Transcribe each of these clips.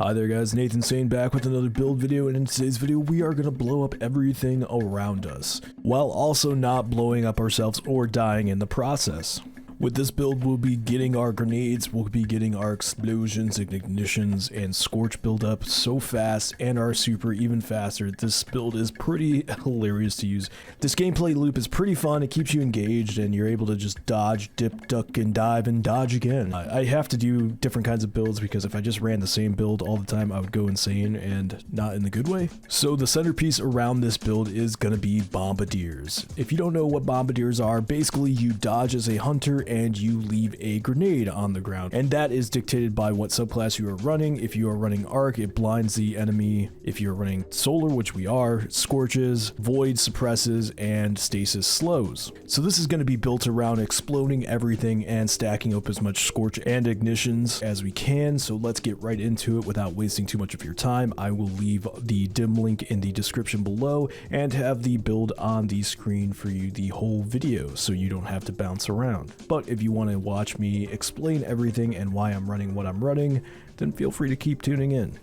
Hi there guys, nathINSANE back with another build video, and in today's video we are going to blow up everything around us, while also not blowing up ourselves or dying in the process. With this build we'll be getting our grenades, we'll be getting our explosions, ignitions, and scorch buildup so fast, and our super even faster. This build is pretty hilarious to use. This gameplay loop is pretty fun, it keeps you engaged, and you're able to just dodge, dip, duck, and dive, and dodge again. I have to do different kinds of builds because if I just ran the same build all the time I would go insane, and not in the good way. So the centerpiece around this build is gonna be bombardiers. If you don't know what bombardiers are, basically you dodge as a hunter and you leave a grenade on the ground, and that is dictated by what subclass you are running. If you are running arc, it blinds the enemy. If you're running solar, which we are, scorches, void suppresses, and stasis slows. So this is going to be built around exploding everything and stacking up as much scorch and ignitions as we can. So let's get right into it without wasting too much of your time. I will leave the dim link in the description below and have the build on the screen for you the whole video so you don't have to bounce around. But if you want to watch me explain everything and why I'm running what I'm running, then feel free to keep tuning in.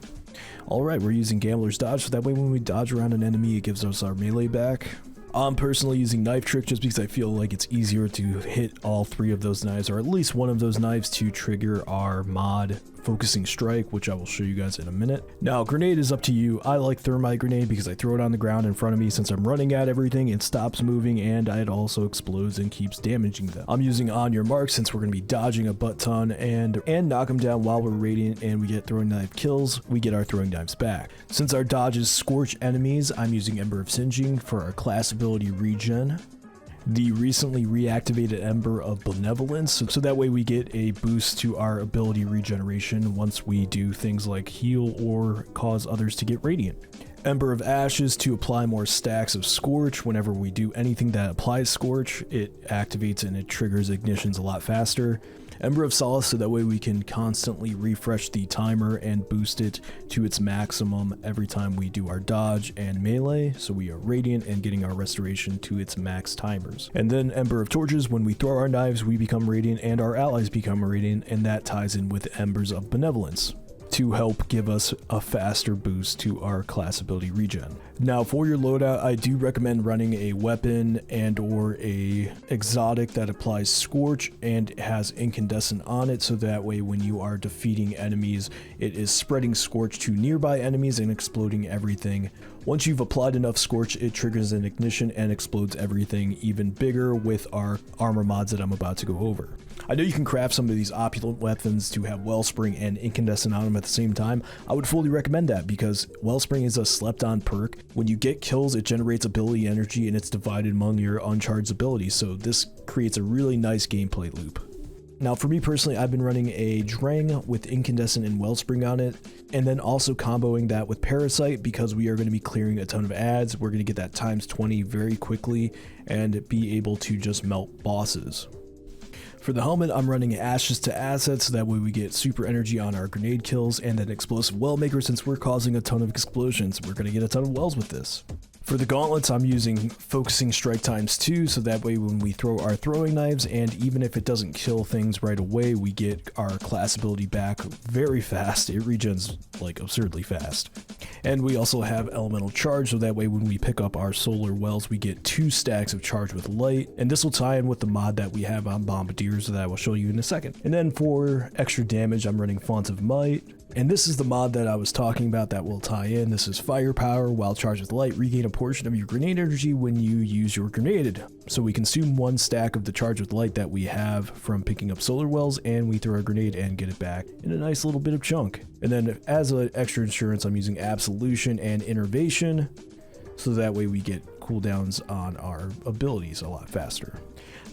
Alright, we're using Gambler's Dodge, so that way when we dodge around an enemy it gives us our melee back. I'm personally using knife trick just because I feel like it's easier to hit all three of those knives, or at least one of those knives, to trigger our mod focusing strike, which I will show you guys in a minute. Now grenade is up to you. I like thermite grenade because I throw it on the ground in front of me. Since I'm running at everything, it stops moving and it also explodes and keeps damaging them. I'm using on your mark since we're going to be dodging a butt ton and knock them down while we're radiant, and we get throwing knife kills, we get our throwing knives back. Since our dodges scorch enemies, I'm using Ember of Singeing for our class ability regen. The recently reactivated Ember of Benevolence, so that way we get a boost to our ability regeneration once we do things like heal or cause others to get radiant. Ember of Ashes to apply more stacks of Scorch. Whenever we do anything that applies Scorch, it activates and it triggers ignitions a lot faster. Ember of Solace, so that way we can constantly refresh the timer and boost it to its maximum every time we do our dodge and melee, so we are radiant and getting our restoration to its max timers. And then Ember of Torches, when we throw our knives we become radiant and our allies become radiant, and that ties in with Embers of Benevolence to help give us a faster boost to our class ability regen. Now for your loadout, I do recommend running a weapon and or a exotic that applies scorch and has incandescent on it, so that way when you are defeating enemies it is spreading scorch to nearby enemies and exploding everything. Once you've applied enough scorch, it triggers an ignition and explodes everything even bigger with our armor mods that I'm about to go over. I know you can craft some of these opulent weapons to have Wellspring and Incandescent on them at the same time. I would fully recommend that because Wellspring is a slept on perk. When you get kills, it generates ability energy and it's divided among your uncharged abilities, so this creates a really nice gameplay loop. Now for me personally, I've been running a Drang with Incandescent and Wellspring on it, and then also comboing that with Parasite because we are going to be clearing a ton of ads. We're going to get that times 20 very quickly and be able to just melt bosses. For the helmet, I'm running Ashes to Assets, so that way we get super energy on our grenade kills, and then Explosive Well Maker since we're causing a ton of explosions. We're going to get a ton of wells with this. For the gauntlets, I'm using Focusing Strike times 2, so that way when we throw our throwing knives, and even if it doesn't kill things right away, we get our class ability back very fast. It regens like absurdly fast. And we also have Elemental Charge, so that way when we pick up our solar wells, we get 2 stacks of charge with light, and this will tie in with the mod that we have on Bombardiers that I will show you in a second. And then for extra damage, I'm running Font of Might. And this is the mod that I was talking about that will tie in. This is Firepower. While charged with light, regain a portion of your grenade energy when you use your grenade. So we consume 1 stack of the charge with light that we have from picking up solar wells, and we throw our grenade and get it back in a nice little bit of chunk. And then as an extra insurance, I'm using Absolution and Innervation, so that way we get cooldowns on our abilities a lot faster.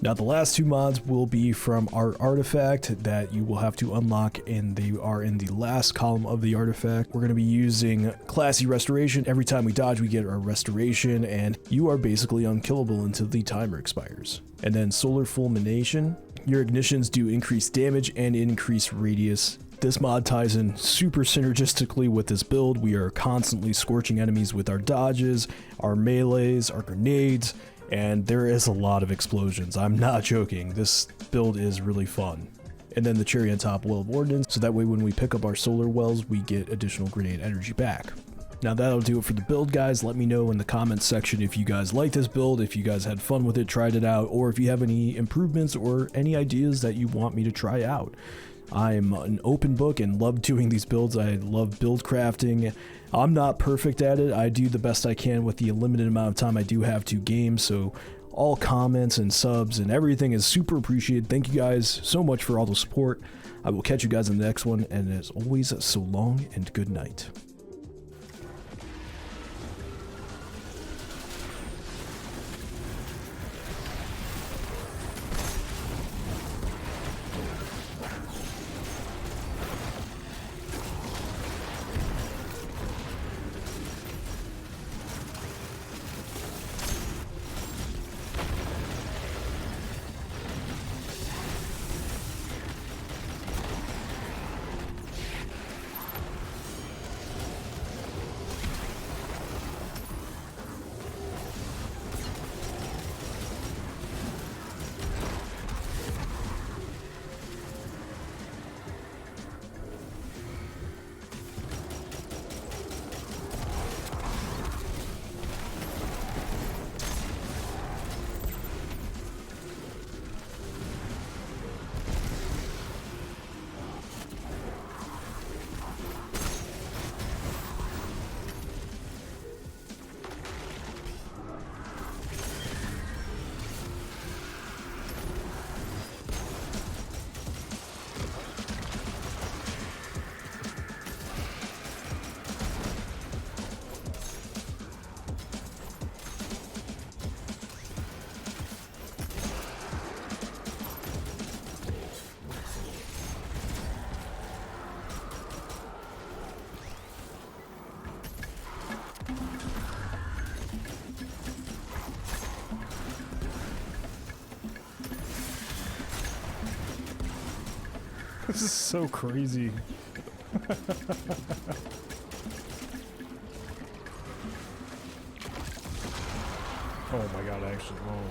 Now the last 2 mods will be from our artifact that you will have to unlock, and they are in the last column of the artifact. We're going to be using Classy Restoration. Every time we dodge we get our restoration, and you are basically unkillable until the timer expires. And then Solar Fulmination. Your ignitions do increase damage and increase radius. This mod ties in super synergistically with this build. We are constantly scorching enemies with our dodges, our melees, our grenades, and there is a lot of explosions. I'm not joking. This build is really fun. and then the cherry on top, well of ordnance, so that way when we pick up our solar wells, we get additional grenade energy back. Now that'll do it for the build, guys. Let me know in the comments section if you guys like this build, if you guys had fun with it, tried it out, or if you have any improvements or any ideas that you want me to try out. I'm an open book and love doing these builds. I love build crafting. I'm not perfect at it. I do the best I can with the limited amount of time I do have to game, so all comments and subs and everything is super appreciated. Thank you guys so much for all the support. I will catch you guys in the next one, and as always, so long and good night. This is so crazy. Oh my god, actually, oh.